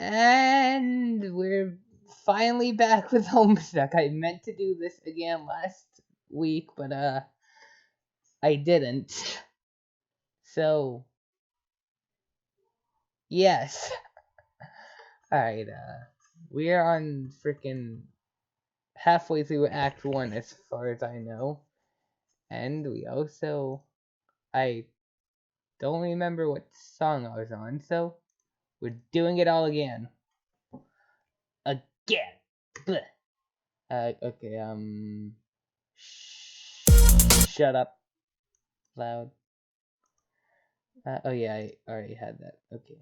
And we're finally back with Homestuck. I meant to do this again last week, but I didn't. So, yes. Alright, we are on freaking halfway through Act 1 as far as I know. And we also, I don't remember what song I was on, so we're doing it all again. Again. Blech. Okay, shut up, loud. Oh yeah, I already had that. Okay,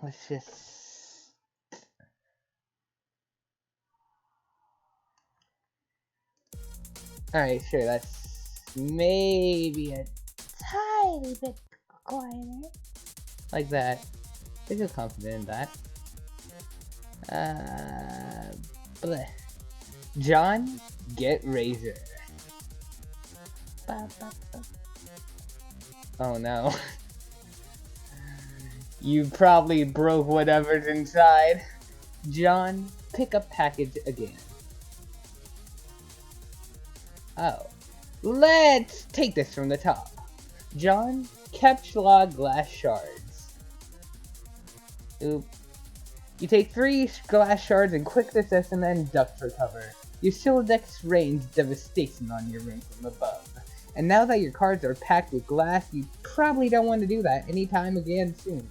let's just... Alright, sure, that's maybe a tiny bit quieter. Like that. I feel confident in that. Bleh. John, get Razor. Oh no. You probably broke whatever's inside. John, pick up package again. Oh. Let's take this from the top. John, Kevlar glass shards. Oop. You take 3 glass shards and quick assess and then duct recover. Your Siladex rains devastation on your room from above. And now that your cards are packed with glass, you probably don't want to do that anytime soon.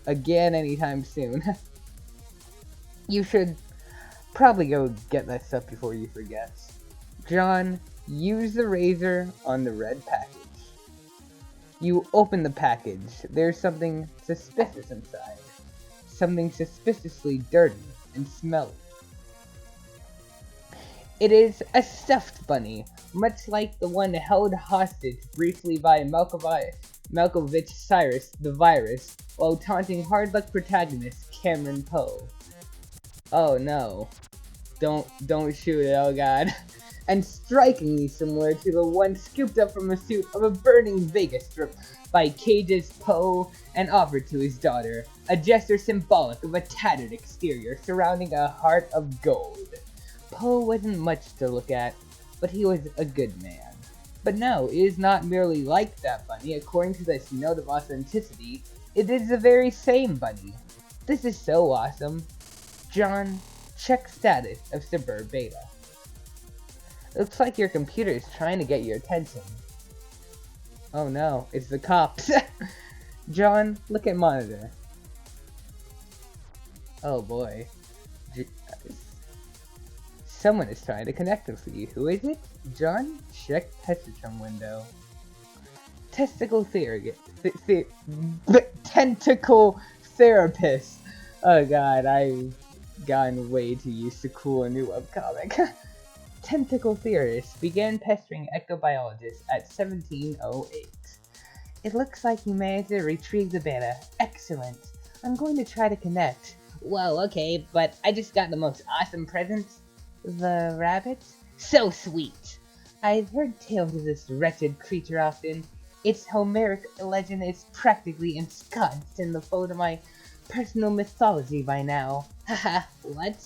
Anytime soon. You should probably go get that stuff before you forget. John, use the razor on the red package. You open the package. There's something suspicious inside. Something suspiciously dirty and smelly. It is a stuffed bunny, much like the one held hostage briefly by Malkovich Cyrus the Virus while taunting hard luck protagonist Cameron Poe. Oh no. Don't shoot it, oh god. And strikingly similar to the one scooped up from the suit of a burning Vegas strip by Cage's Poe and offered to his daughter, a gesture symbolic of a tattered exterior surrounding a heart of gold. Poe wasn't much to look at, but he was a good man. But no, it is not merely like that bunny. According to this note of authenticity, it is the very same bunny. This is so awesome. John, check status of Suburb Beta. Looks like your computer is trying to get your attention. Oh no, it's the cops. John, look at monitor. Oh boy. Someone is trying to connect with you. Who is it? John, check Testitron window. Testicle tentacle therapist. Oh god, I've gotten way too used to cool a new webcomic. Tentacle theorist began pestering ectobiologists at 1708. It looks like you managed to retrieve the beta. Excellent. I'm going to try to connect. Whoa, okay, but I just got the most awesome presents. The rabbit? So sweet! I've heard tales of this wretched creature often. Its Homeric legend is practically ensconced in the fold of my personal mythology by now. Haha, what?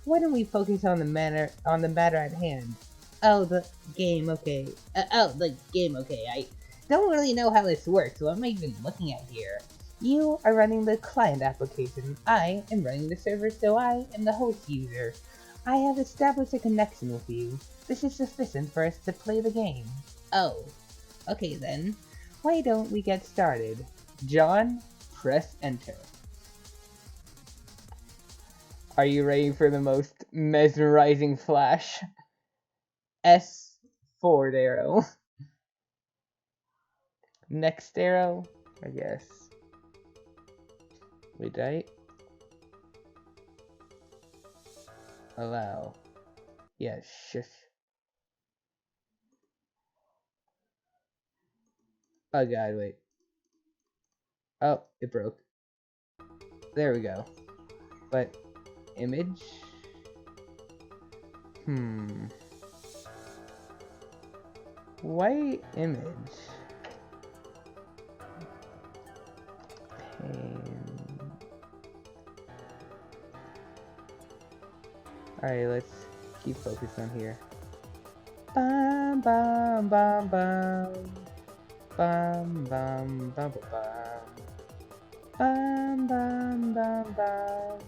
Why don't we focus on the matter at hand? Oh, the game, okay. The game, okay. I don't really know how this works. What am I even looking at here? You are running the client application. I am running the server, so I am the host user. I have established a connection with you. This is sufficient for us to play the game. Oh, okay then. Why don't we get started? John, press enter. Are you ready for the most mesmerizing flash? S forward arrow. Next arrow, I guess. Wait, right? Allow. Yes, shush. Oh god, wait. Oh, it broke. There we go. But, image? Why image? Alright, let's keep focused on here. Bum bum bum bum. Bum bum bum bum. Bum bum bum bum.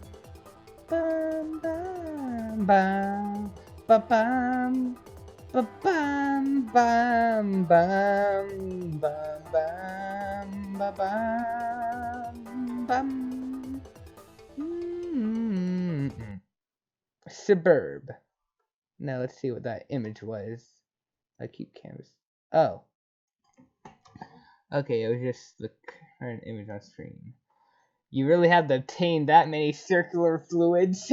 Bum bum bum. Ba bum. Ba bum bum bum. Bum bum ba bum bum. Suburb. Now let's see what that image was. A cute canvas. Oh. Okay, it was just the current image on screen. You really have to obtain that many circular fluids.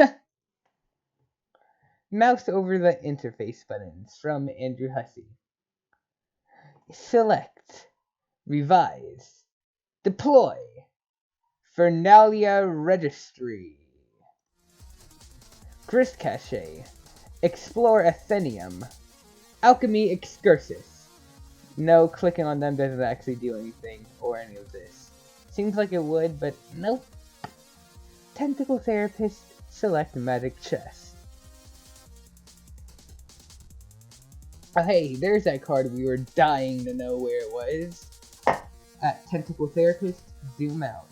Mouse over the interface buttons from Andrew Hussey. Select. Revise. Deploy. Fernalia Registry. Grist Cache. Explore Athenium. Alchemy Excursus. No, clicking on them doesn't actually do anything or any of this. Seems like it would, but nope. Tentacle Therapist, select Magic Chest. Oh, hey, there's that card we were dying to know where it was. At Tentacle Therapist, zoom out.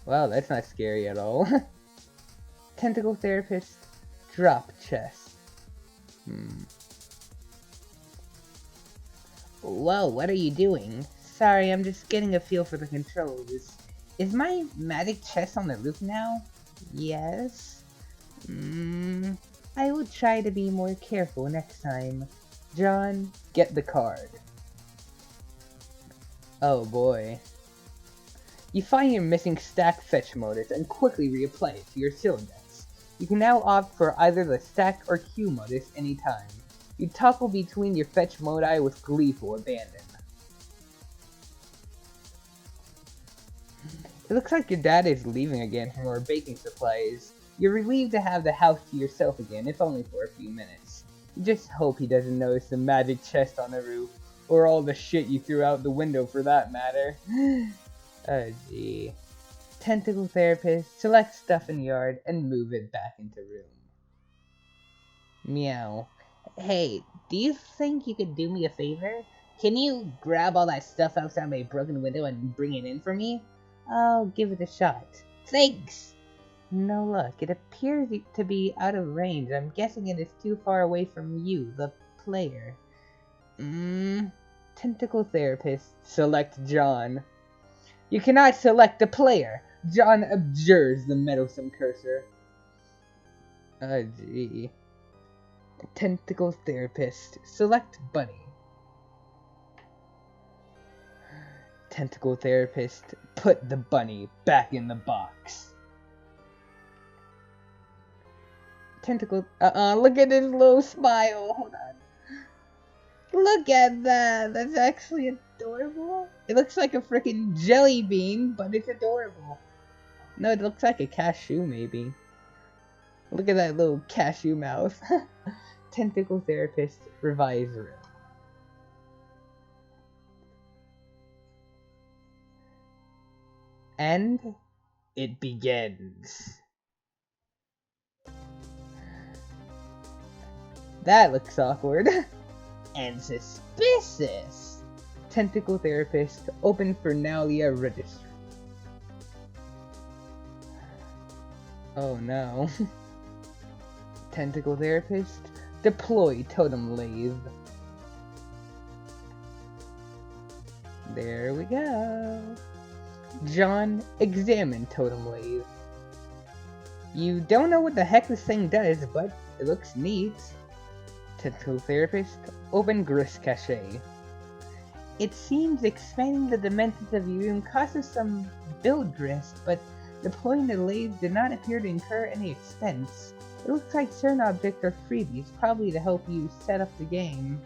Wow, that's not scary at all. Tentacle Therapist, drop chest. Whoa, what are you doing? Sorry, I'm just getting a feel for the controls. Is my magic chest on the roof now? Yes. I will try to be more careful next time. John, get the card. Oh boy. You find your missing stack fetch modus and quickly reapply it to your cylinders. You can now opt for either the stack or queue modus anytime. You toggle between your fetch modi with gleeful abandon. It looks like your dad is leaving again for more baking supplies. You're relieved to have the house to yourself again, if only for a few minutes. You just hope he doesn't notice the magic chest on the roof, or all the shit you threw out the window for that matter. Oh gee. Tentacle Therapist, select stuff in yard and move it back into room. Meow. Hey, do you think you could do me a favor? Can you grab all that stuff outside my broken window and bring it in for me? I'll give it a shot. Thanks! No luck. It appears to be out of range. I'm guessing it is too far away from you, the player. Tentacle Therapist, select John. You cannot select the player. John abjures the meddlesome cursor. Oh gee. Tentacle Therapist, select Bunny. Tentacle Therapist, put the bunny back in the box. Tentacle, look at his little smile. Hold on. Look at that. That's actually adorable. It looks like a freaking jelly bean, but it's adorable. No, it looks like a cashew, maybe. Look at that little cashew mouth. Tentacle Therapist, revise room. And it begins. That looks awkward. And suspicious. Tentacle Therapist, open Fernalia Registry. Oh no. Tentacle Therapist, deploy Totem Lathe. There we go. John, examine Totem Lathe. You don't know what the heck this thing does, but it looks neat. Tentacle Therapist, open Grist Cache. It seems expanding the dimensions of your room causes some build drift, but deploying the lathe did not appear to incur any expense. It looks like certain objects are freebies, probably to help you set up the game.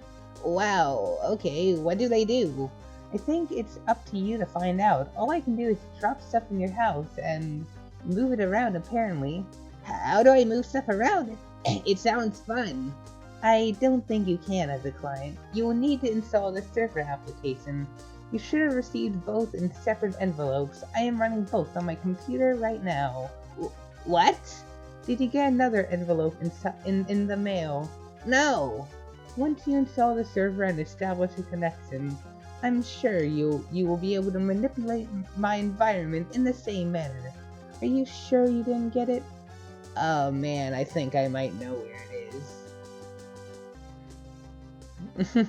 Wow, okay, what do they do? I think it's up to you to find out. All I can do is drop stuff in your house and move it around, apparently. How do I move stuff around? It sounds fun. I don't think you can as a client. You will need to install the server application. You should have received both in separate envelopes. I am running both on my computer right now. What? Did you get another envelope in the mail? No! Once you install the server and establish a connection, I'm sure you will be able to manipulate my environment in the same manner. Are you sure you didn't get it? Oh man, I think I might know where it is.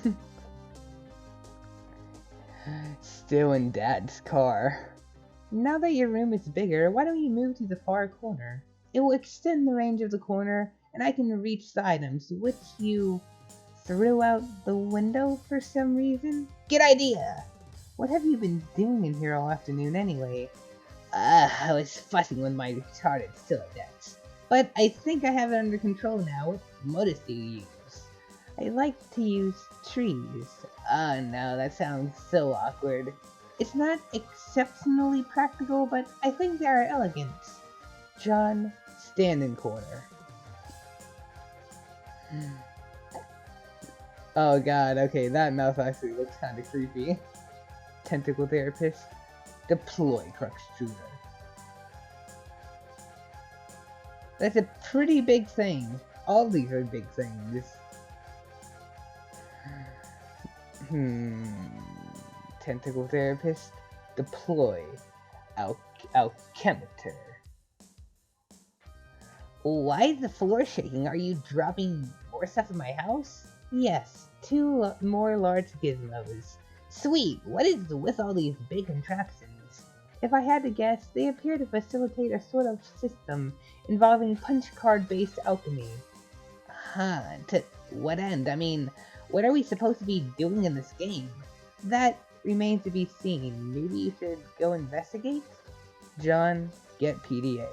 Still in Dad's car. Now that your room is bigger, why don't you move to the far corner? It will extend the range of the corner, and I can reach the items which you threw out the window for some reason. Good idea! What have you been doing in here all afternoon anyway? I was fussing with my retarded Silodex. But I think I have it under control now. What modus do you use? I like to use trees. Oh no, that sounds so awkward. It's not exceptionally practical, but I think they are elegant. John, stand in corner. Oh god, okay, that mouth actually looks kinda creepy. Tentacle therapist. Deploy crux shooter. That's a pretty big thing. All these are big things. Tentacle therapist. Deploy alchemitor. Why is the floor shaking? Are you dropping more stuff in my house? Yes, 2 more large gizmos. Sweet, what is with all these big contraptions? If I had to guess, they appear to facilitate a sort of system involving punch card based alchemy. Huh, to what end? I mean, what are we supposed to be doing in this game? That remains to be seen. Maybe you should go investigate? John, get PDA.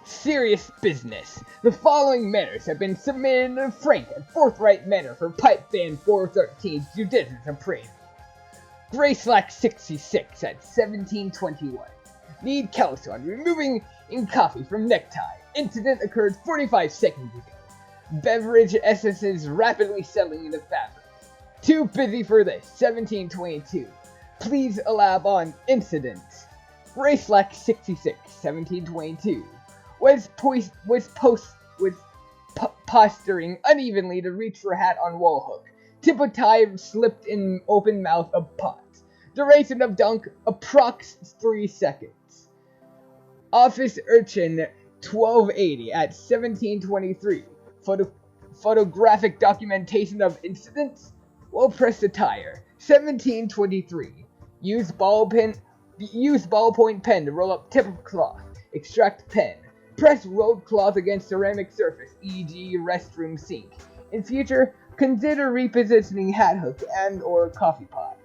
Serious business. The following matters have been submitted in a frank and forthright manner for Pipe Band 413's judicious appraisal. Graceslack 66 at 1721. Need calcium removing in coffee from necktie. Incident occurred 45 seconds ago. Beverage essences rapidly settling into fabric. Too busy for this. 1722. Please elab on incident. Graceslack 66 1722. Was posturing unevenly to reach for hat on wall hook. Tip of tie slipped in open mouth of pot. Duration of dunk, approx 3 seconds. Office urchin 1280 at 1723. Photographic documentation of incidents. Well press the tire. 1723. Use ballpoint pen to roll up tip of cloth. Extract pen. Press rolled cloth against ceramic surface, e.g. restroom sink. In future, consider repositioning hat hook and or coffee pot.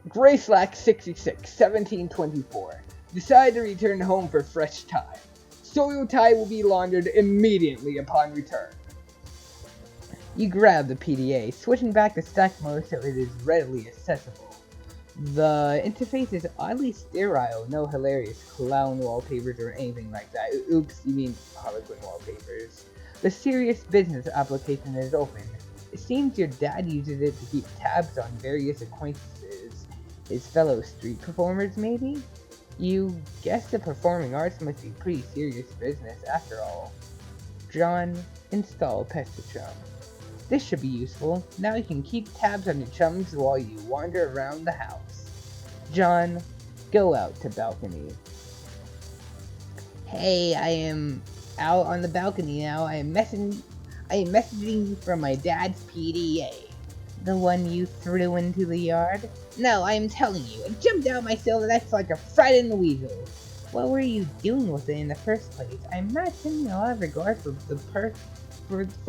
Graceslack 66, 1724. Decide to return home for fresh tie. Soil tie will be laundered immediately upon return. You grab the PDA, switching back to stack mode so it is readily accessible. The interface is oddly sterile, no hilarious clown wallpapers or anything like that. Oops, you mean Harlequin wallpapers. The serious business application is open. It seems your dad uses it to keep tabs on various acquaintances. His fellow street performers, maybe? You guess the performing arts must be pretty serious business after all. John, install Pestachum. This should be useful. Now you can keep tabs on your chums while you wander around the house. John, go out to balcony. Hey, I am out on the balcony now. I am messaging you from my dad's PDA. The one you threw into the yard? No, I am telling you, it jumped out my Silodex like a fright in the weasel. What were you doing with it in the first place? I'm not showing a lot of regard for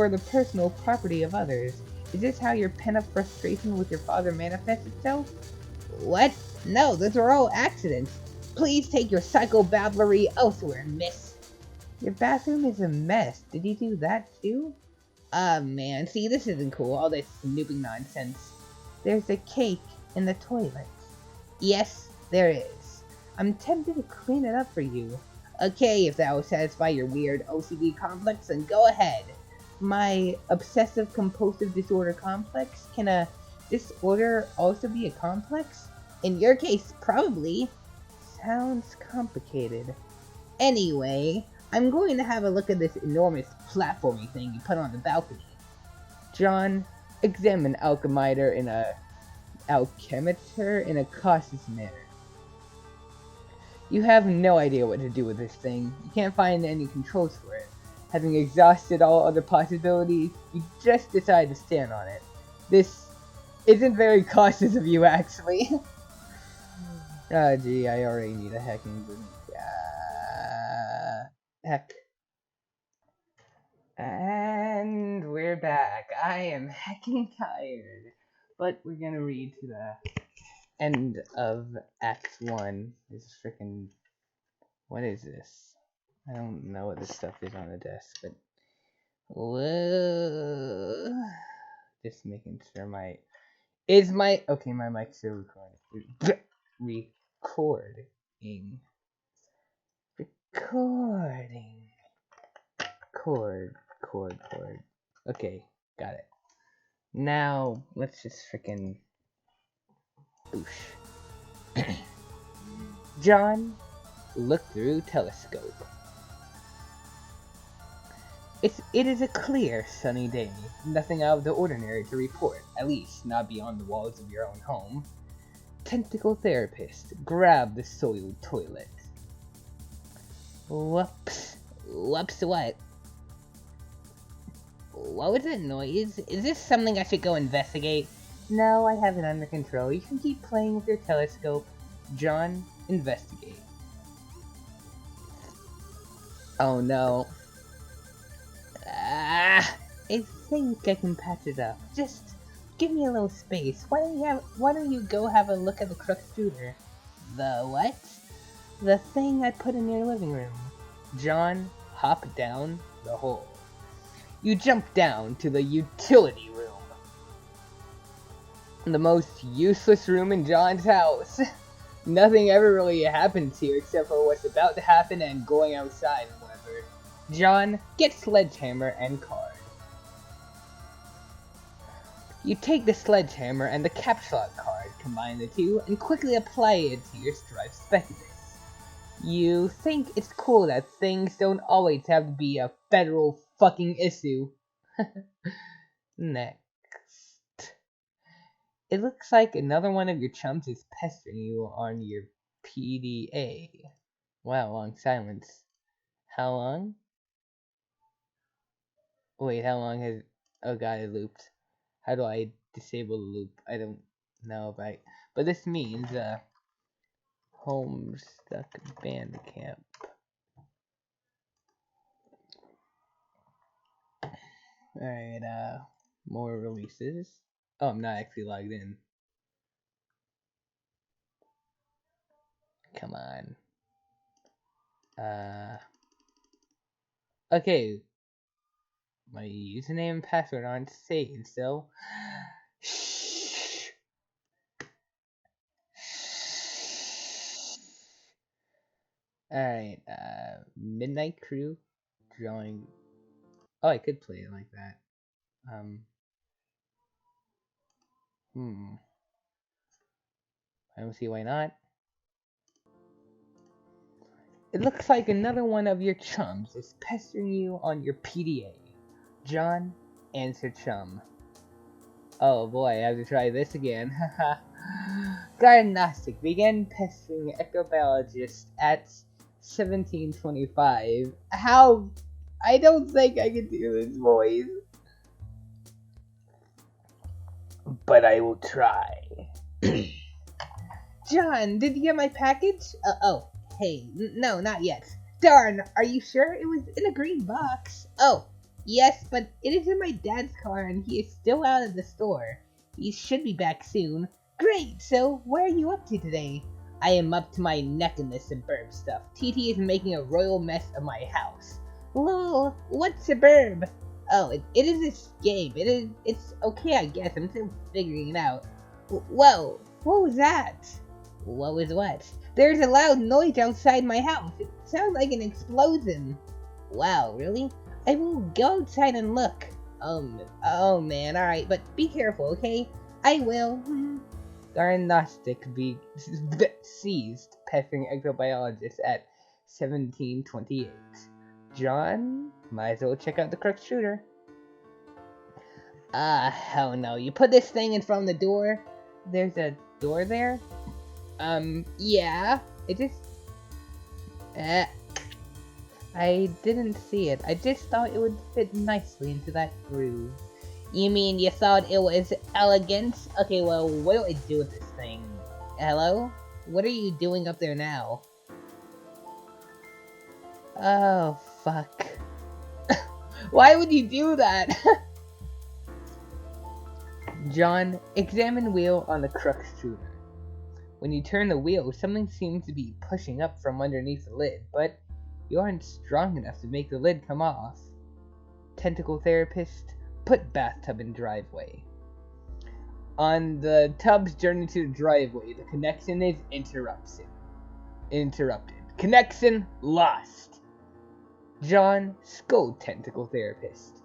the personal property of others. Is this how your pent-up frustration with your father manifests itself? What? No, those are all accidents. Please take your psychobabblery elsewhere, miss. Your bathroom is a mess. Did you do that too? Man, see, this isn't cool, all this snooping nonsense. There's a cake in the toilet. Yes, there is. I'm tempted to clean it up for you. Okay, if that will satisfy your weird OCD complex, then go ahead. my obsessive compulsive disorder complex? Can a disorder also be a complex? In your case, probably. Sounds complicated. Anyway, I'm going to have a look at this enormous platforming thing you put on the balcony. John examined alchemitter in a cautious manner. You have no idea what to do with this thing. You can't find any controls for it. Having exhausted all other possibilities, you just decide to stand on it. This isn't very cautious of you, actually. Oh gee, I already need a hacking boot. Heck. And we're back. I am heckin' tired. But we're gonna read to the end of Act 1. This is freaking... What is this? I don't know what this stuff is on the desk, but... Whoa. Just making sure my... Okay, my mic's still recording. Recording. Chord. Okay, got it. Now, let's just freaking... Oosh. John, look through telescope. It is a clear, sunny day. Nothing out of the ordinary to report, at least not beyond the walls of your own home. Tentacle therapist, grab the soiled toilet. Whoops what? What was that noise? Is this something I should go investigate? No, I have it under control. You can keep playing with your telescope. John, investigate. Oh no. I think I can patch it up. Just give me a little space. Why don't you go have a look at the crook shooter? The what? The thing I put in your living room. John, hop down the hole. You jump down to the utility room. The most useless room in John's house. Nothing ever really happens here except for what's about to happen and going outside and whatever. John, get sledgehammer and card. You take the sledgehammer and the caps lock card, combine the two, and quickly apply it to your striped spectacles. You think it's cool that things don't always have to be a federal fucking issue. Next. It looks like another one of your chums is pestering you on your PDA. Wow, long silence. How long? Wait, how long has... Oh god, it looped. How do I disable the loop? I don't know if I... But this means, Homestuck Bandcamp. Alright, more releases. Oh, I'm not actually logged in. Come on. Okay. My username and password aren't saved, so... Shh. Alright, Midnight Crew, drawing... Oh, I could play it like that. I don't see why not. It looks like another one of your chums is pestering you on your PDA. John, answer chum. Oh boy, I have to try this again. Haha. Diagnostic began pestering ectobiologist at 1725. How? I don't think I can do this voice. But I will try. John, did you get my package? Hey, no, not yet. Darn, are you sure it was in a green box? Oh, yes, but it is in my dad's car and he is still out of the store. He should be back soon. Great, so where are you up to today? I am up to my neck in this suburb stuff. TT is making a royal mess of my house. Lol, what suburb? Oh, it is escape. It's okay, I guess. I'm still figuring it out. Whoa, what was that? What was what? There's a loud noise outside my house. It sounds like an explosion. Wow, really? I will go outside and look. Oh man, alright, but be careful, okay? I will. Diagnostic seized pestering ectobiologist at 1728. John, might as well check out the correct shooter. Hell no. You put this thing in front of the door? There's a door there? Yeah. It just... I didn't see it. I just thought it would fit nicely into that groove. You mean you thought it was elegant? Okay, well, what do I do with this thing? Hello? What are you doing up there now? Oh, fuck. Why would you do that? John, examine wheel on the crux shooter. When you turn the wheel, something seems to be pushing up from underneath the lid, but you aren't strong enough to make the lid come off. Tentacle therapist, put bathtub in driveway. On the tub's journey to the driveway, the connection is interrupted. Connection lost. John, scold tentacle therapist.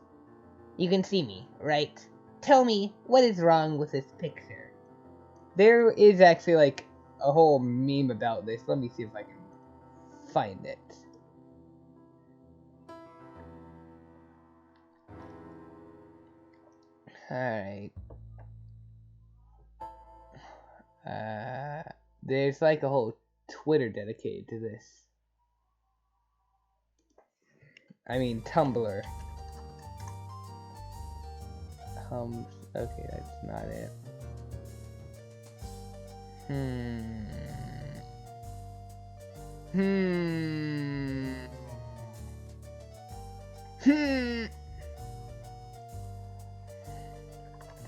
You can see me, right? Tell me, what is wrong with this picture? There is actually like a whole meme about this. Let me see if I can find it. Alright. There's like a whole Twitter dedicated to this. I mean, Tumblr. Okay, that's not it.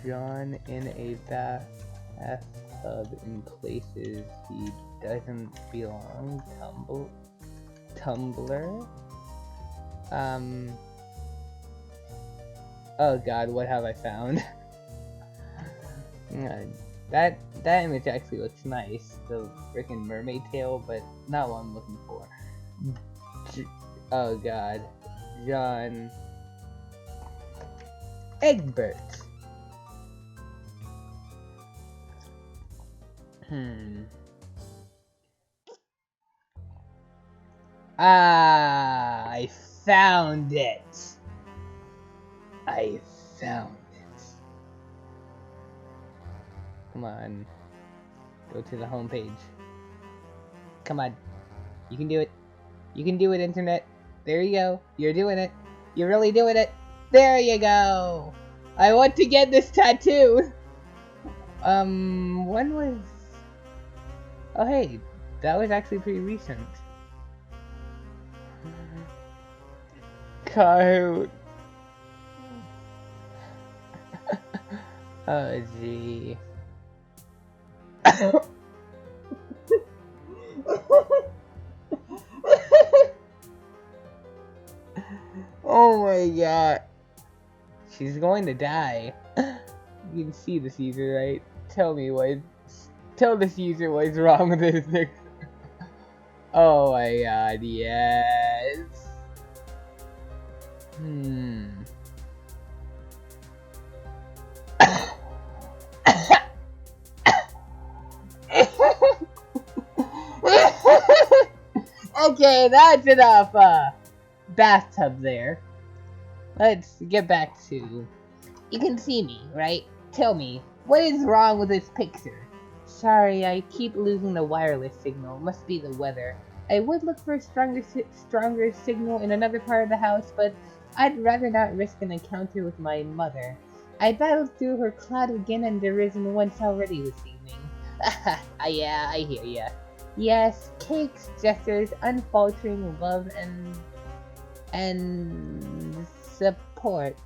John in a bathtub in places he doesn't belong. Tumblr. Oh god, what have I found? That image actually looks nice. The freaking mermaid tail, but not what I'm looking for. Oh god. John Egbert. I found it. I found it. Come on. Go to the home page. Come on. You can do it. You can do it, internet. There you go. You're doing it. You're really doing it. There you go. I want to get this tattoo. When was... Oh, hey. That was actually pretty recent. Kahoot. Oh, gee. Oh my god. She's going to die. You can see this user, right? Tell this user what's wrong with this picture. Oh my god, yes. Okay, that's enough bathtub there. Let's get back to... You can see me, right? Tell me, what is wrong with this picture? Sorry, I keep losing the wireless signal. Must be the weather. I would look for a stronger signal in another part of the house, but I'd rather not risk an encounter with my mother. I battled through her cloud of gin and derision once already this evening. Yeah, I hear ya. Yes, cakes, gestures, unfaltering love, and support.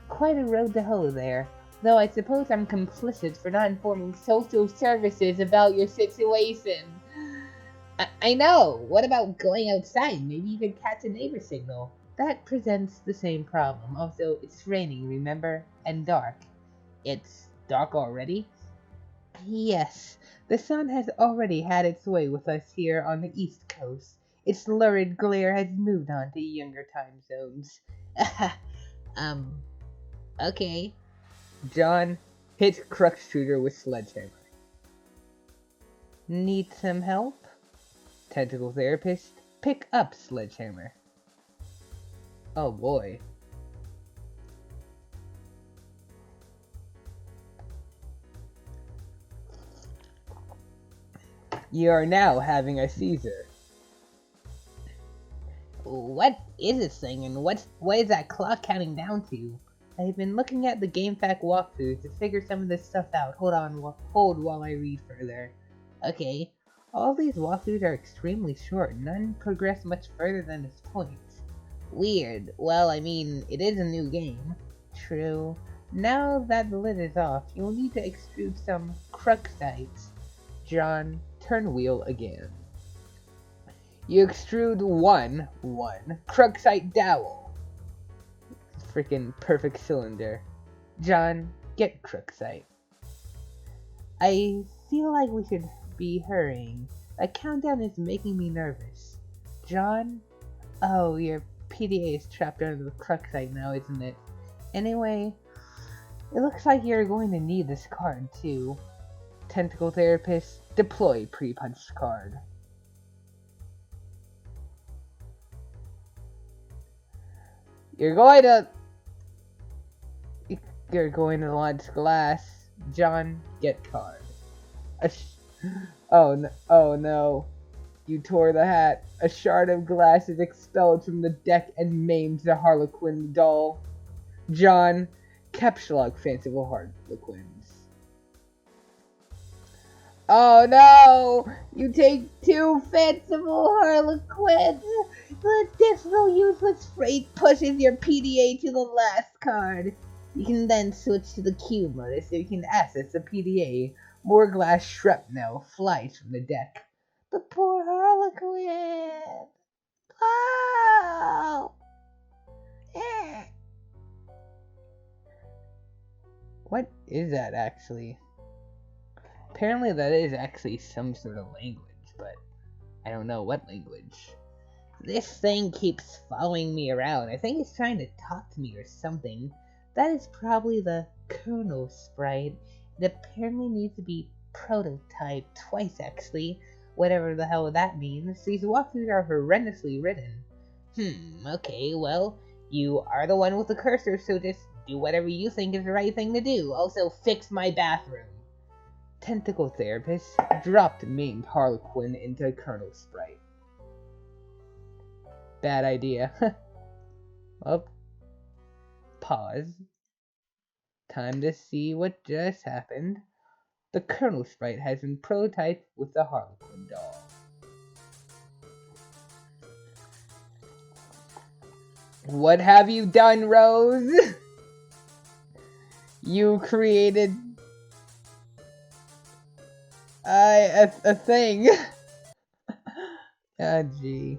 Quite a road to hoe there. Though I suppose I'm complicit for not informing social services about your situation. I know! What about going outside? Maybe you could catch a neighbor signal. That presents the same problem. Also, it's raining, remember? And dark. It's dark already? Yes. The sun has already had its way with us here on the East Coast. Its lurid glare has moved on to younger time zones. um, okay. John hits Crux Shooter with Sledgehammer. Need some help? Tentacle Therapist, pick up Sledgehammer. Oh boy. You are now having a seizure. What is this thing, and what is that clock counting down to? I've been looking at the GameFAQ walkthrough to figure some of this stuff out. Hold while I read further. Okay. All these walkthroughs are extremely short. None progress much further than this point. Weird. Well, I mean, it is a new game. True. Now that the lid is off, you'll need to extrude some Cruxites. John, turn wheel again. You extrude one Cruxite dowel. Freaking perfect cylinder. John, get Cruxite. I feel like we should be hurrying. The countdown is making me nervous. John? Oh, your PDA is trapped under the Cruxite now, isn't it? Anyway, it looks like you're going to need this card too. Tentacle Therapist, deploy pre-punched card. You're going to launch glass. John, get card. Oh no. You tore the hat. A shard of glass is expelled from the deck and maims the Harlequin doll. John, caps lock fanciful Harlequins. Oh no! You take 2 fanciful Harlequins! This little useless freight pushes your PDA to the last card. You can then switch to the Q mode so you can access the PDA. More glass shrapnel flies from the deck. The poor Harlequin! Oh! What is that actually? Apparently that is actually some sort of language, but I don't know what language. This thing keeps following me around. I think it's trying to talk to me or something. That is probably the kernel sprite. It apparently needs to be prototyped twice actually. Whatever the hell that means. These walkthroughs are horrendously written. Okay, well, you are the one with the cursor, so just do whatever you think is the right thing to do. Also, fix my bathroom. Tentacle Therapist dropped maimed Harlequin into Kernel Sprite. Bad idea. Well, pause. Time to see what just happened. The Kernel Sprite has been prototyped with the Harlequin doll. What have you done, Rose? You created a thing. Ah, gee.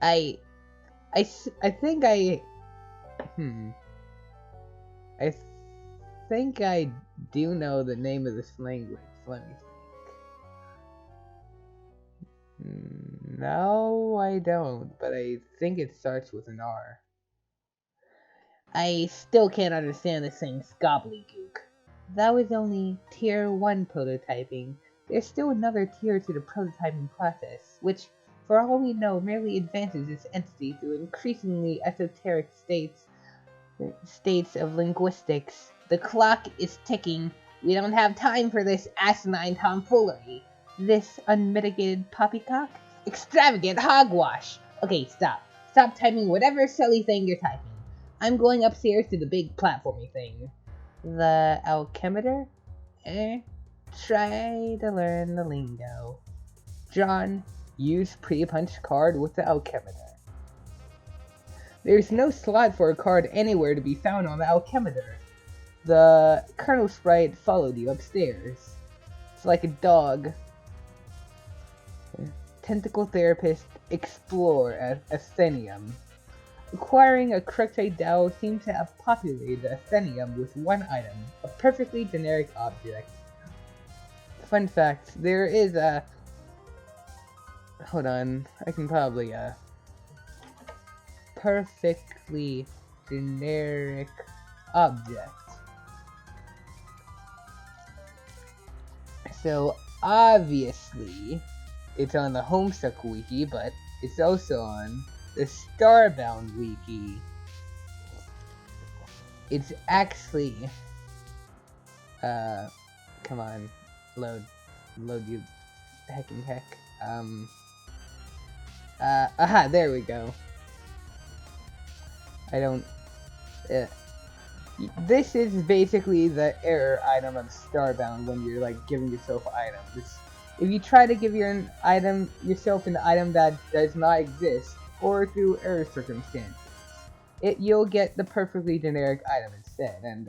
I think I think I do know the name of this language. Let me think. No, I don't, but I think it starts with an R. I still can't understand this thing's gobbledygook. That was only Tier 1 prototyping. There's still another tier to the prototyping process, which, for all we know, merely advances this entity through increasingly esoteric states of linguistics. The clock is ticking. We don't have time for this asinine tomfoolery. This unmitigated poppycock? Extravagant hogwash! Okay, stop. Stop typing whatever silly thing you're typing. I'm going upstairs to the big platformy thing. The alchemeter? Try to learn the lingo. John, use pre-punch card with the alchemeter. There's no slot for a card anywhere to be found on the alchemeter. The Kernel Sprite followed you upstairs. It's like a dog. Tentacle Therapist, explore Athenium. Acquiring a Cruxite Dowel seems to have populated Athenium with one item, a perfectly generic object. Fun fact, there is a hold on, I can probably, perfectly generic object. So, obviously, it's on the Homestuck wiki, but it's also on the Starbound wiki. It's actually, come on, load you hecking heck. Aha, there we go. I don't, this is basically the error item of Starbound when you're like giving yourself items. If you try to give yourself an item that does not exist, or through error circumstances, you'll get the perfectly generic item instead. And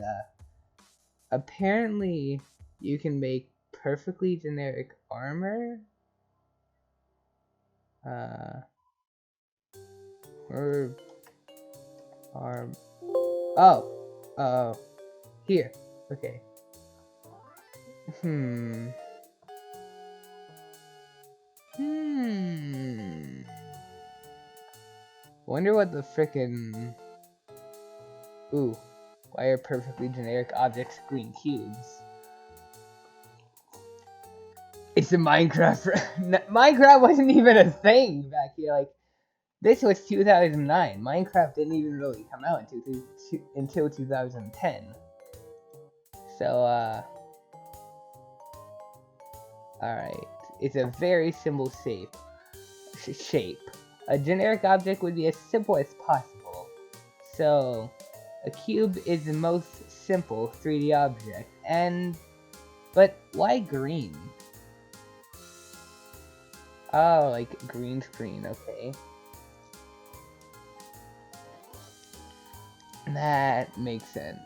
apparently, you can make perfectly generic armor. Or oh, here. Okay. Wonder what the frickin'... Ooh, why are perfectly generic objects green cubes? It's a Minecraft... Minecraft wasn't even a thing back here, like... This was 2009. Minecraft didn't even really come out until 2010. So, alright. It's a very simple shape. A generic object would be as simple as possible. So, a cube is the most simple 3D object. But why green? Oh, like green screen, okay. That makes sense.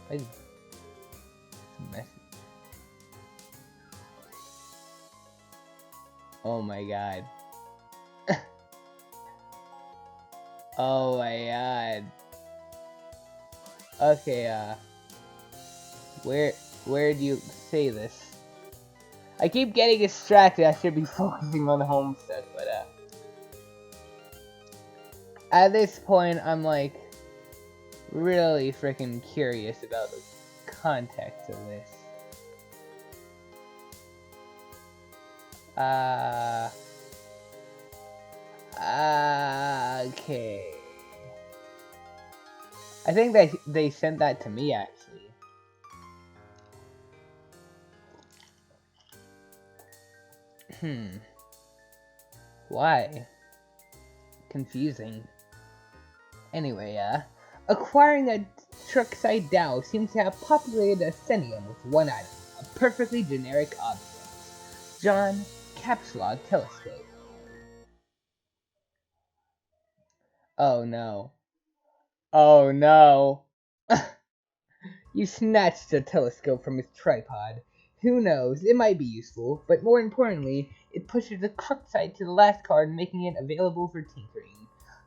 It's messy. Oh my god. Oh my god. Okay, where do you say this? I keep getting distracted. I should be focusing on Homestuck, but at this point, I'm like really freaking curious about the context of this. Okay. I think they sent that to me actually. Why? Confusing. Anyway, acquiring a Truckside Dow seems to have populated Ascenium with one item, a perfectly generic object. John Capslog Telescope. Oh no. Oh no. You snatched the telescope from its tripod. Who knows, it might be useful, but more importantly, it pushes the Truckside to the last card, making it available for tinkering.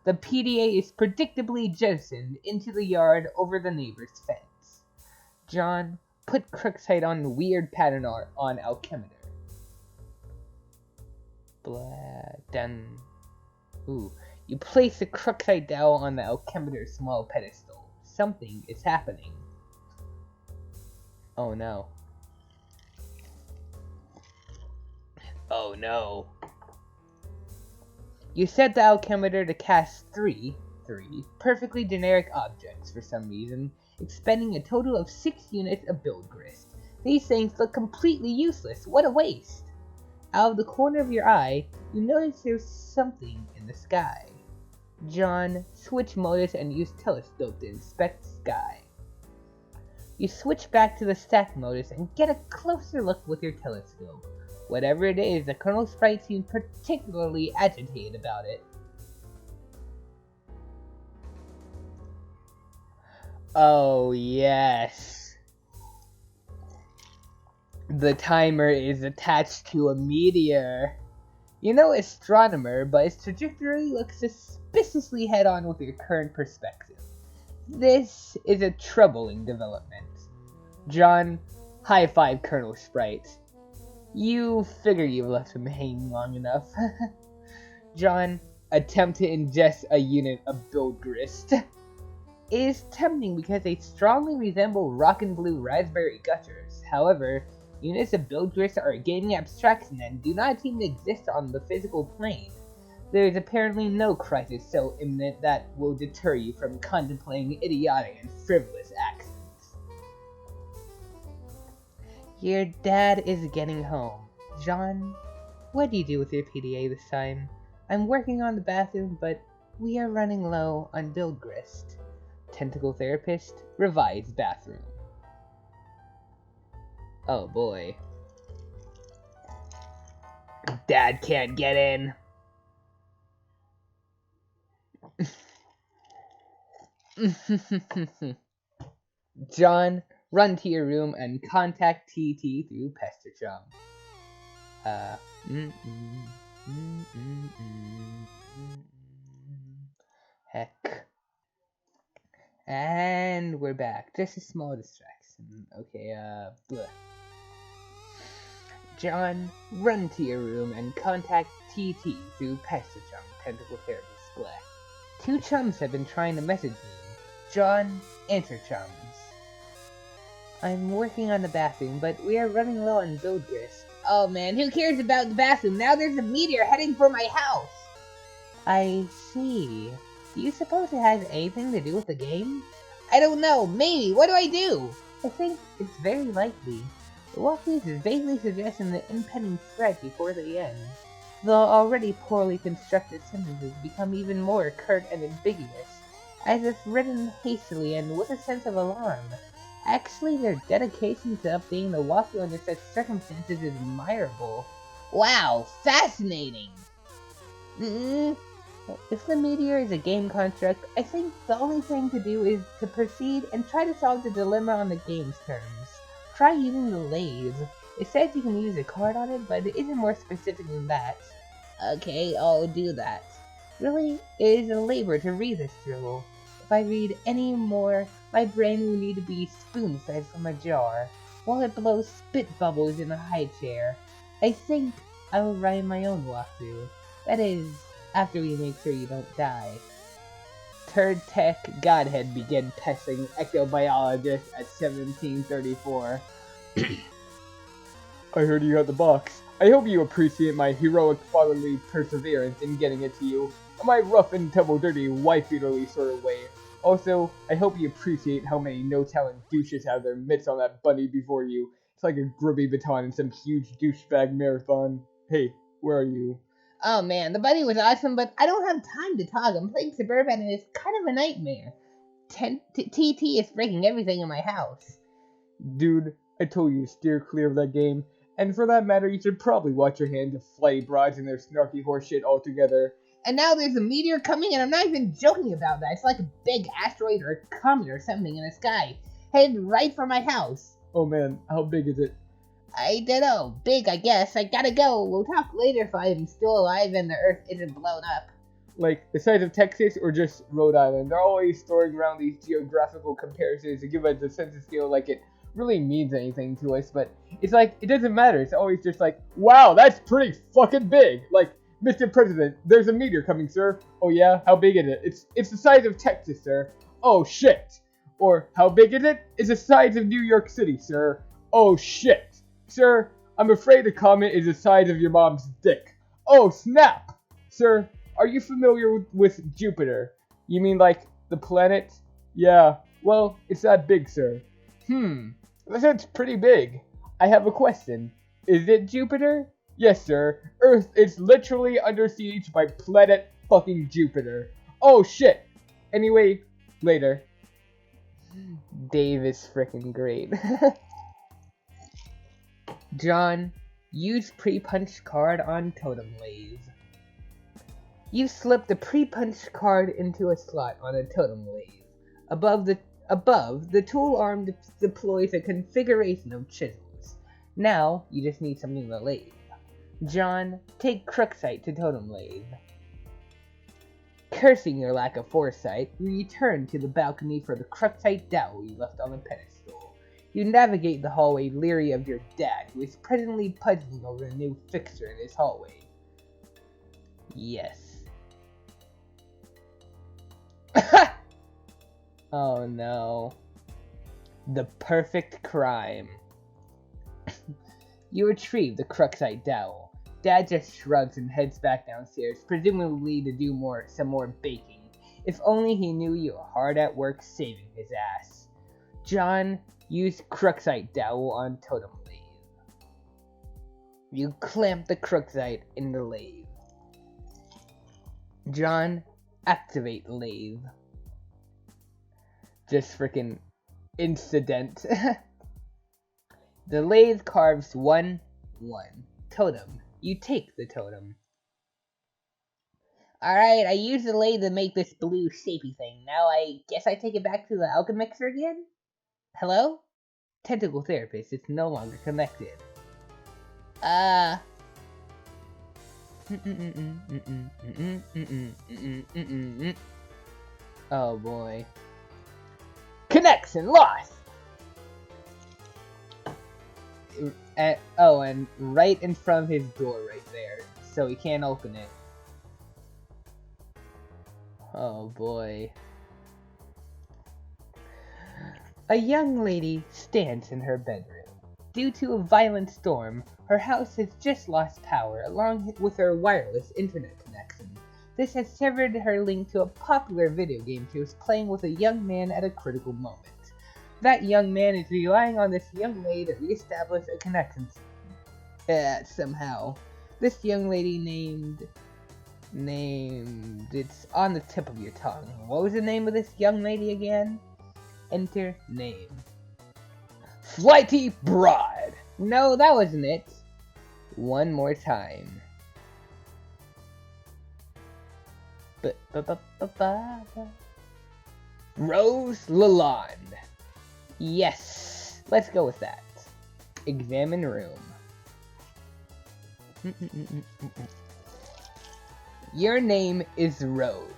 The PDA is predictably jettisoned into the yard over the neighbor's fence. John, put Truckside on the weird pattern art on Alchemider. Blah, done. Ooh, you place the Truckside Dow on the Alchemider's small pedestal. Something is happening. Oh no. Oh no. You set the Alchemider to cast three perfectly generic objects for some reason, expending a total of 6 units of build grist. These things look completely useless. What a waste. Out of the corner of your eye, you notice there's something in the sky. John, switch modus and use telescope to inspect sky. You switch back to the stack modus and get a closer look with your telescope. Whatever it is, the Colonel Sprite seems particularly agitated about it. Oh yes. The timer is attached to a meteor. You know astronomer, but its trajectory looks suspiciously head-on with your current perspective. This is a troubling development. John, High five, Colonel Sprite. You figure you've left him hanging long enough. John, attempt to ingest a unit of bilgrist. It is tempting because they strongly resemble rock and blue raspberry gushers. However, units of bilgrist are a gaming abstraction and do not seem to exist on the physical plane. There is apparently no crisis so imminent that will deter you from contemplating idiotic and frivolous actions. Your dad is getting home. John, what do you do with your PDA this time? I'm working on the bathroom, but we are running low on bilgrist. Tentacle therapist, revised bathroom. Oh boy. Dad can't get in. John, run to your room and contact TT through Pester Heck. And we're back. Just a small distraction. Okay, bleh. John, run to your room and contact TT through Pester Tentacle Therapist, bleh. 2 chums have been trying to message me. John, answer chums. I'm working on the bathroom, but we are running low on bilgrist. Oh man, who cares about the bathroom? Now there's a meteor heading for my house! I see. Do you suppose it has anything to do with the game? I don't know, maybe. What do I do? I think it's very likely. The walkthroughs is vaguely suggesting the impending threat before the end. The already poorly constructed sentences become even more curt and ambiguous, as if written hastily and with a sense of alarm. Actually, their dedication to updating the walkthrough under such circumstances is admirable. Wow, fascinating! If the meteor is a game construct, I think the only thing to do is to proceed and try to solve the dilemma on the game's terms. Try using the lathe. It says you can use a card on it, but it isn't more specific than that. Okay, I'll do that. Really, it is a labor to read this drivel. If I read any more, my brain will need to be spoon-fed from a jar, while it blows spit bubbles in a high chair. I think I will write my own walkthrough. That is, after we make sure you don't die. Turd Tech Godhead began testing ectobiologist at 1734. I heard you had the box. I hope you appreciate my heroic fatherly perseverance in getting it to you, in my rough and tumble-dirty, wife-beaterly sort of way. Also, I hope you appreciate how many no-talent douches have their mitts on that bunny before you. It's like a grubby baton in some huge douchebag marathon. Hey, where are you? Oh man, the buddy was awesome, but I don't have time to talk. I'm playing Suburban and it's kind of a nightmare. TT is breaking everything in my house. Dude, I told you to steer clear of that game. And for that matter, you should probably watch your hands of flighty broads and their snarky horseshit altogether. And now there's a meteor coming, and I'm not even joking about that. It's like a big asteroid or a comet or something in the sky, headed right for my house. Oh man, how big is it? I don't know. Big, I guess. I gotta go. We'll talk later if I'm still alive and the Earth isn't blown up. Like, the size of Texas or just Rhode Island? They're always throwing around these geographical comparisons to give us a sense of scale like it really means anything to us, but it's like, it doesn't matter. It's always just like, wow, that's pretty fucking big. Like, Mr. President, there's a meteor coming, sir. Oh yeah? How big is it? It's the size of Texas, sir. Oh shit. Or, how big is it? It's the size of New York City, sir. Oh shit. Sir, I'm afraid the comet is the size of your mom's dick. Oh snap. Sir, are you familiar with Jupiter? You mean like the planet? Yeah, well, it's that big, sir. That's pretty big. I have a question. Is it Jupiter? Yes, sir. Earth is literally under siege by planet fucking Jupiter. Oh shit. Anyway, later. Dave is freaking great. John, use pre-punched card on totem lathe. You slip the pre-punched card into a slot on a totem lathe. Above, the tool arm deploys a configuration of chisels. Now, you just need something to lathe. John, take Crooksite to totem lathe. Cursing your lack of foresight, you return to the balcony for the Crooksite dowel you left on the pedestal. You navigate the hallway leery of your dad, who is presently puzzling over a new fixture in his hallway. Yes. Oh no. The perfect crime. You retrieve the Cruxite dowel. Dad just shrugs and heads back downstairs, presumably to do some more baking. If only he knew you were hard at work saving his ass. John used Cruxite dowel on totem lathe. You clamp the Cruxite in the lathe. John, activate lathe. Just freaking incident. The lathe carves 1, 1. Totem. You take the totem. Alright, I used the lathe to make this blue shapey thing. Now I guess I take it back to the alchemixer again? Hello? Tentacle therapist, it's no longer connected. Oh boy. Connection lost! And right in front of his door right there. So he can't open it. Oh boy. A young lady stands in her bedroom. Due to a violent storm, her house has just lost power along with her wireless internet connection. This has severed her link to a popular video game she was playing with a young man at a critical moment. That young man is relying on this young lady to reestablish a connection somehow. This young lady named... It's on the tip of your tongue. What was the name of this young lady again? Enter name. Flighty Broad! No, that wasn't it. One more time. Rosw Lalondw. Yes, let's go with that. Examine room. Your name is Rose.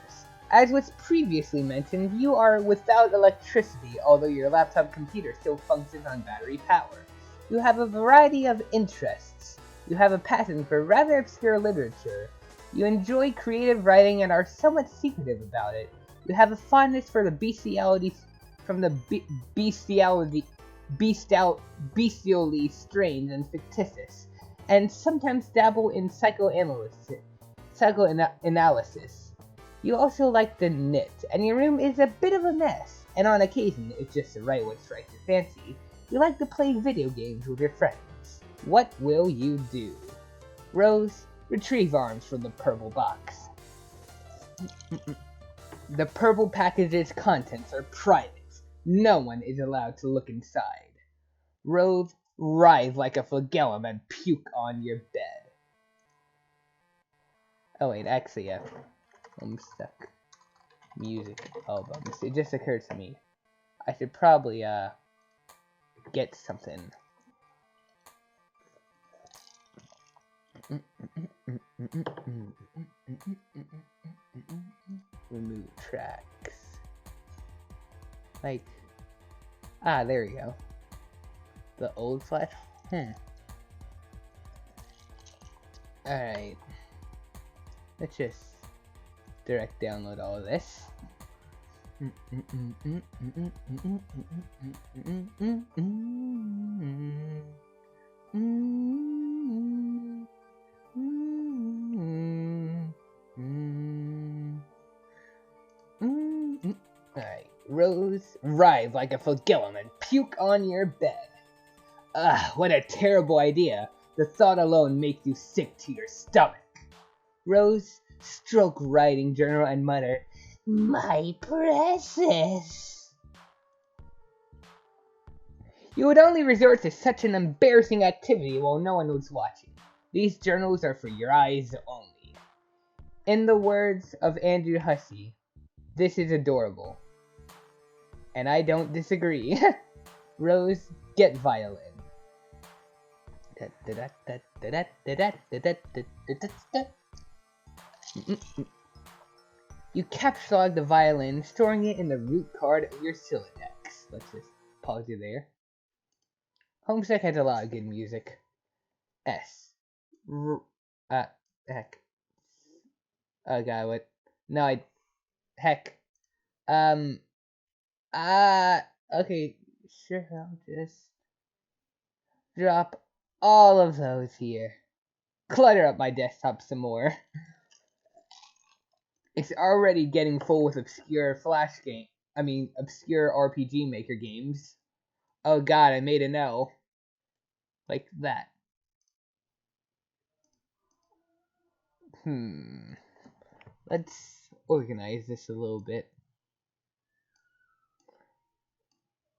As was previously mentioned, you are without electricity, although your laptop computer still functions on battery power. You have a variety of interests. You have a passion for rather obscure literature. You enjoy creative writing and are somewhat secretive about it. You have a fondness for the bestiality bestially strange and fictitious, and sometimes dabble in psychoanalysis. You also like to knit, and your room is a bit of a mess, and on occasion, if just the right one strikes your fancy, you like to play video games with your friends. What will you do? Rose, retrieve arms from the purple box. The purple package's contents are private. No one is allowed to look inside. Rose, writhe like a flagellum and puke on your bed. Oh wait, actually, yeah. Homestuck music albums. It just occurred to me. I should probably, get something. Remove tracks. Like, there we go. The old flash. Alright. Let's just direct download all of this. Alright, Rose, writhe like a flagellum and puke on your bed. What a terrible idea. The thought alone makes you sick to your stomach. Rose, stroke writing journal and mutter, "My precious." You would only resort to such an embarrassing activity while no one was watching. These journals are for your eyes only. In the words of Andrew Hussey, this is adorable. And I don't disagree. Rose, get violin. You capsuled the violin, storing it in the root card of your Siladex. Let's just pause you there. Homestuck has a lot of good music. S. Heck. Oh god, what? No, heck. Okay, sure, I'll just drop all of those here. Clutter up my desktop some more. It's already getting full with obscure obscure RPG Maker games. Oh god, I made an L. Like that. Let's organize this a little bit.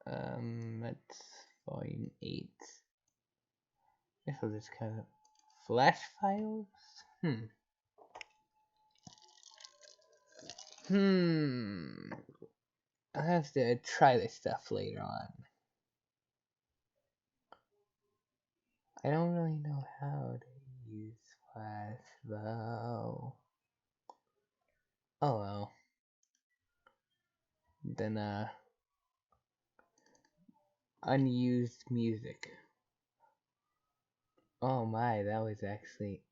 That's volume 8. Guess I'll just kind of flash files. I'll have to try this stuff later on. I don't really know how to use Flash though. Oh well. Then unused music. Oh my, that was actually.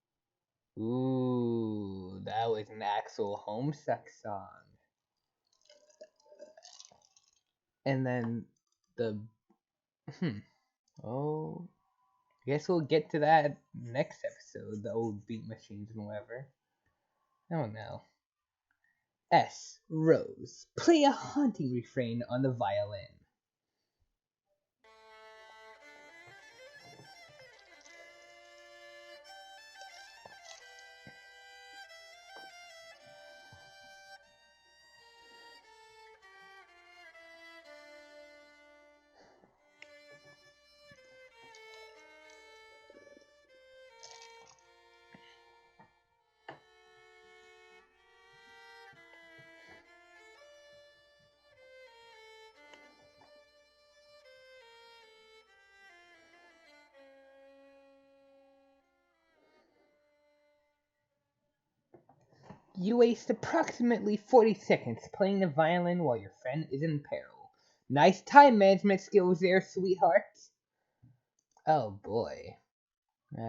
Ooh, that was an actual Homestuck song. And then the oh, I guess we'll get to that next episode, the old beat machines and whatever. I don't know. S. Rose. Play a haunting refrain on the violin. You waste approximately 40 seconds playing the violin while your friend is in peril. Nice time management skills there, sweetheart. Oh boy. So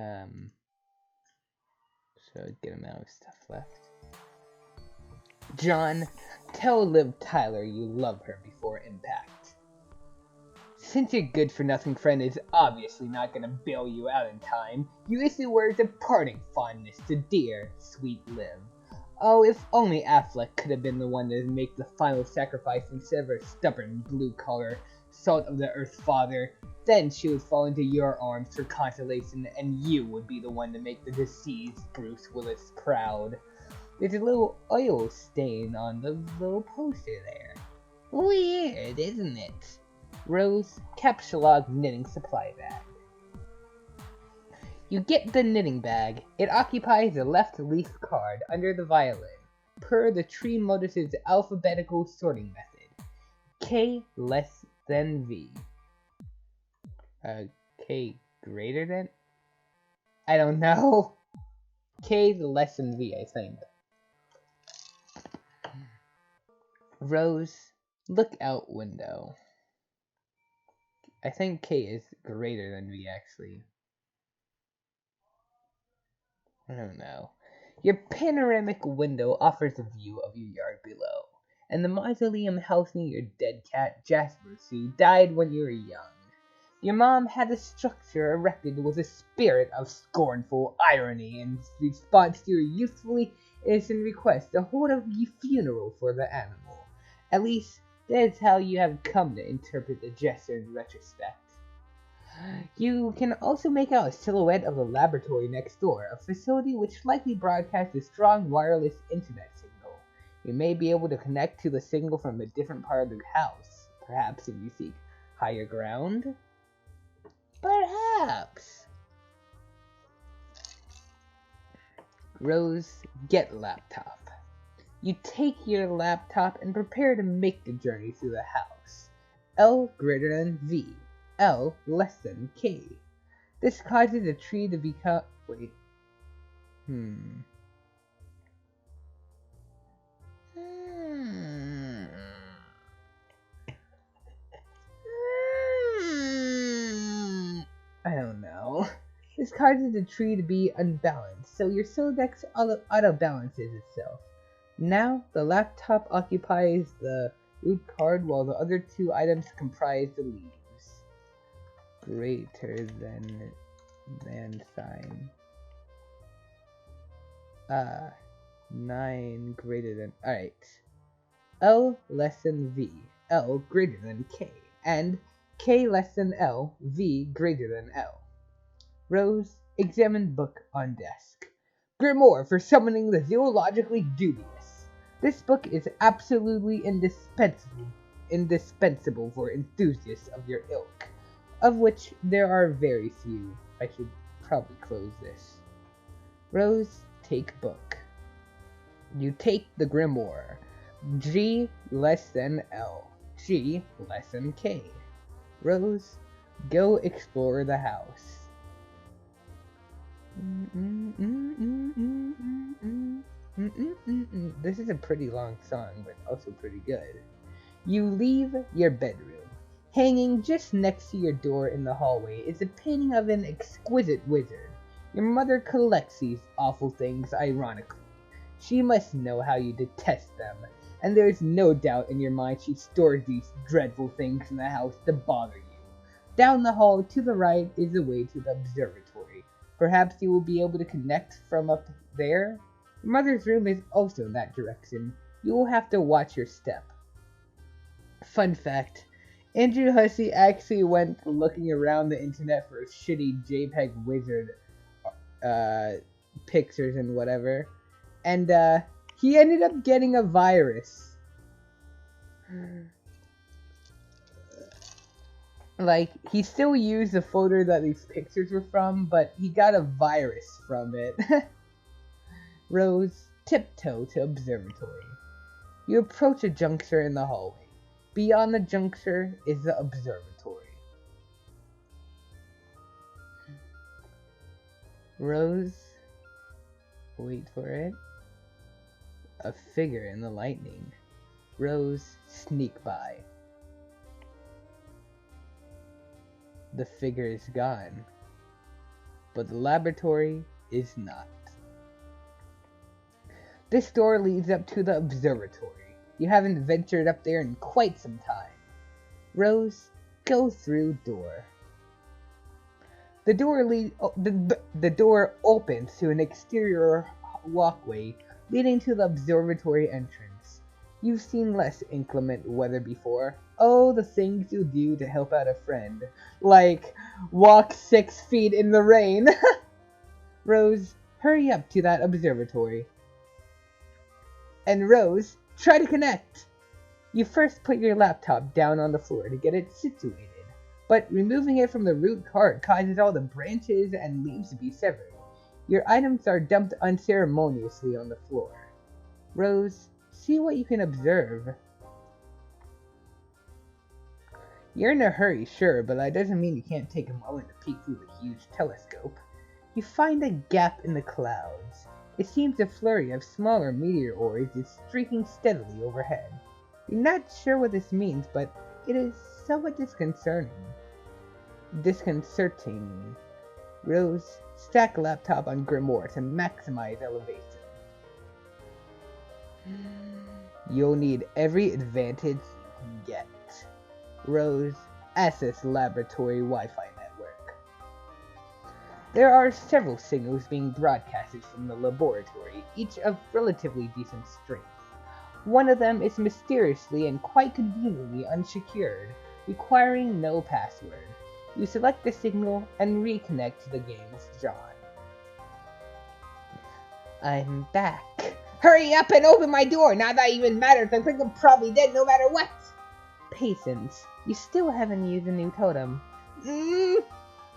a good amount of stuff left. John, tell Liv Tyler you love her before impact. Since your good-for-nothing friend is obviously not gonna bail you out in time, you issue words of parting fondness to dear, sweet Liv. Oh, if only Affleck could have been the one to make the final sacrifice instead of her stubborn, blue-collar, salt-of-the-earth father, then she would fall into your arms for consolation, and you would be the one to make the deceased Bruce Willis proud. There's a little oil stain on the little poster there. Weird, isn't it? Rose, Capsulog knitting supply bag. You get the knitting bag. It occupies the left leaf card under the violin, per the tree modus's alphabetical sorting method. K less than V. K greater than? I don't know. K less than V, I think. Rose, look out window. I think K is greater than V, actually. I don't know. Your panoramic window offers a view of your yard below, and the mausoleum housing your dead cat Jasper Sue died when you were young. Your mom had the structure erected with a spirit of scornful irony in response to your youthfully innocent request to hold a funeral for the animal. At least, that is how you have come to interpret the gesture in retrospect. You can also make out a silhouette of the laboratory next door, a facility which likely broadcasts a strong wireless internet signal. You may be able to connect to the signal from a different part of the house, perhaps if you seek higher ground? Perhaps. Rose, get laptop. You take your laptop and prepare to make the journey through the house. L greater than V. L less than K. This causes a tree to become. Wait. This causes the tree to be unbalanced, so your Sodex auto-balances itself. Now, the laptop occupies the root card while the other two items comprise the leaves. Greater than sign. 9 greater than... Alright. L less than V. L greater than K. And K less than L. V greater than L. Rose, examine book on desk. Grimoire for summoning the zoologically dubious. This book is absolutely indispensable for enthusiasts of your ilk, of which there are very few. I should probably close this. Rose, take book. You take the grimoire. G less than L. G less than K. Rose, go explore the house. This is a pretty long song, but also pretty good. You leave your bedroom. Hanging just next to your door in the hallway is a painting of an exquisite wizard. Your mother collects these awful things ironically. She must know how you detest them, and there is no doubt in your mind she stores these dreadful things in the house to bother you. Down the hall to the right is the way to the observatory. Perhaps you will be able to connect from up there? Your mother's room is also in that direction. You will have to watch your step. Fun fact, Andrew Hussey actually went looking around the internet for shitty JPEG wizard pictures and whatever, and he ended up getting a virus. Like, he still used the photo that these pictures were from, but he got a virus from it. Rose, tiptoe to observatory. You approach a juncture in the hallway. Beyond the juncture is the observatory. Rose, wait for it. A figure in the lightning. Rose, sneak by. The figure is gone, but the laboratory is not. This door leads up to the observatory. You haven't ventured up there in quite some time. Rose, go through door. The door opens to an exterior walkway leading to the observatory entrance. You've seen less inclement weather before. Oh, the things you do to help out a friend. Like, walk 6 feet in the rain. Rose, hurry up to that observatory. And Rose, try to connect. You first put your laptop down on the floor to get it situated, but removing it from the root card causes all the branches and leaves to be severed. Your items are dumped unceremoniously on the floor. Rose, see what you can observe. You're in a hurry, sure, but that doesn't mean you can't take a moment to peek through the huge telescope. You find a gap in the clouds. It seems a flurry of smaller meteoroids is streaking steadily overhead. You're not sure what this means, but it is somewhat disconcerting. Rose, stack laptop on grimoire to maximize elevation. You'll need every advantage you can get. Rose, access laboratory Wi-Fi network. There are several signals being broadcasted from the laboratory, each of relatively decent strength. One of them is mysteriously and quite conveniently unsecured, requiring no password. You select the signal and reconnect to the game's John. I'm back. Hurry up and open my door! Not that it even matters, I think I'm probably dead no matter what! Patience. You still haven't used a new totem.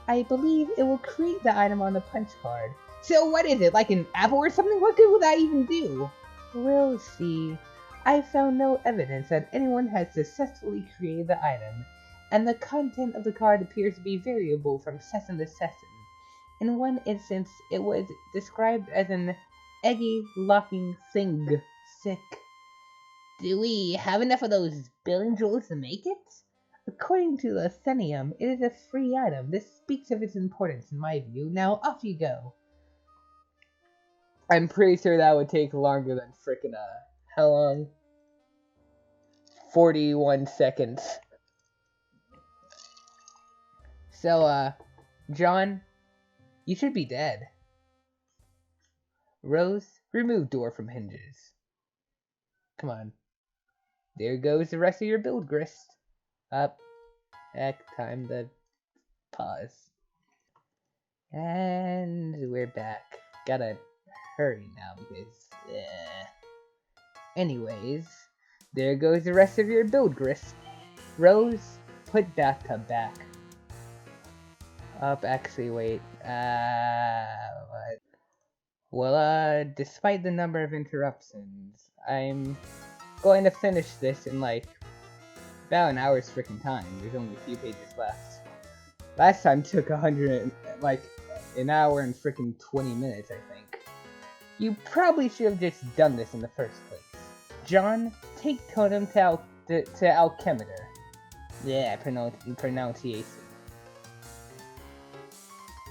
I believe it will create the item on the punch card. So what is it, like an apple or something? What good will that even do? We'll see. I found no evidence that anyone has successfully created the item, and the content of the card appears to be variable from session to session. In one instance, it was described as an eggy locking thing. Sick. Do we have enough of those billion jewels to make it? According to the Athenium, it is a free item. This speaks of its importance in my view. Now, off you go. I'm pretty sure that would take longer than frickin' how long? 41 seconds. So, John, you should be dead. Rose, remove door from hinges. Come on. There goes the rest of your build grist. Up. Heck, time to pause. And we're back. Gotta hurry now because, Anyways, there goes the rest of your build grist. Rose, put bathtub back. Up, actually, wait. What? Well, despite the number of interruptions, I'm going to finish this in, like, about an hour's freaking time. There's only a few pages left. Last time took an hour and freaking 20 minutes, I think. You probably should have just done this in the first place. John, take Totem to Alchemitor. Yeah, pronunciation.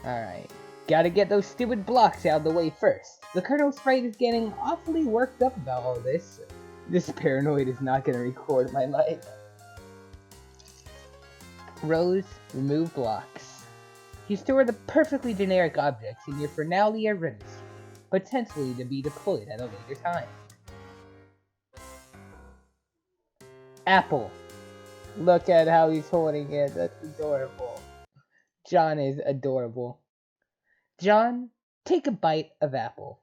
Alright. Gotta get those stupid blocks out of the way first. The Colonel Sprite is getting awfully worked up about all this. This paranoid is not gonna record my life. Rose, remove blocks. You store the perfectly generic objects in your Fernalia registry, potentially to be deployed at a later time. Apple. Look at how he's holding it. That's adorable. John is adorable. John, take a bite of apple.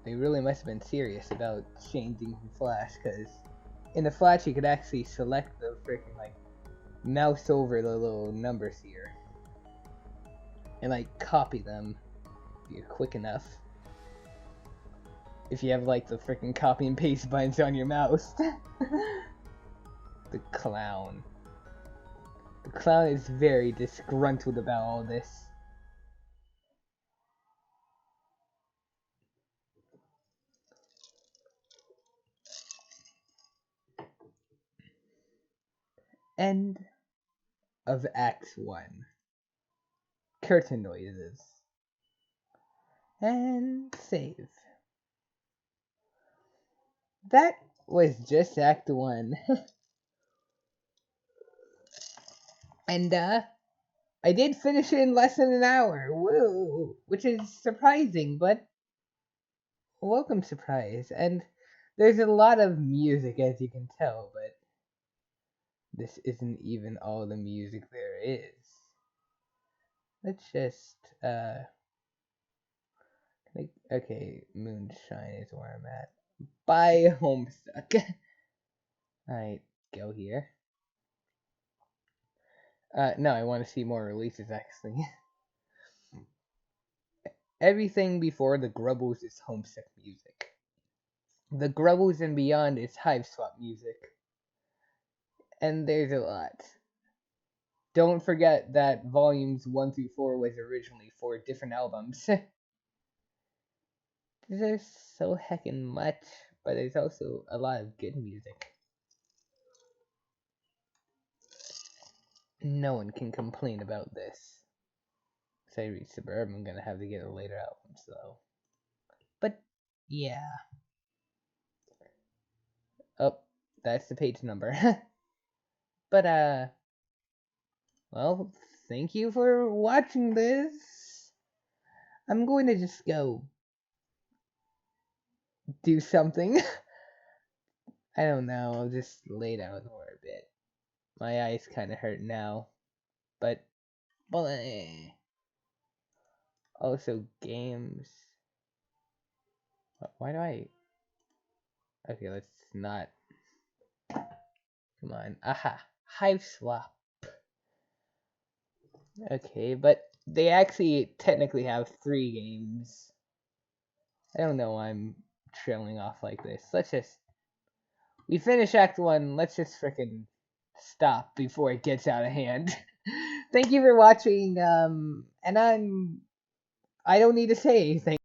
They really must have been serious about changing from Flash, because in the Flash you could actually select the freaking, like, mouse over the little numbers here. And, like, copy them if you're quick enough. If you have, like, the freaking copy and paste buttons on your mouse. The clown. The clown is very disgruntled about all this. End of Act 1. Curtain noises. And save. That was just Act 1. And, I did finish it in less than an hour. Woo! Which is surprising, but welcome surprise. And there's a lot of music, as you can tell, but this isn't even all the music there is. Let's just, okay, Moonshine is where I'm at. Buy Homestuck. Alright, go here. No, I want to see more releases, actually. Everything before the Grubbles is Homestuck music. The Grubbles and beyond is Hive Swap music. And there's a lot. Don't forget that volumes 1 through 4 was originally 4 different albums. There's so heckin' much, but there's also a lot of good music. No one can complain about this. If I reach Suburb, I'm gonna have to get a later album, so. But, yeah. Oh, that's the page number. But, well, thank you for watching this. I'm going to just go do something. I don't know, I'll just lay down for a bit. My eyes kind of hurt now, but also games. Why do I? Okay, let's not. Come on, aha, Hive Swap. Okay, but they actually technically have 3 games. I don't know why I'm trailing off like this. We finish Act 1, let's just frickin' stop before it gets out of hand. Thank you for watching, and I don't need to say anything.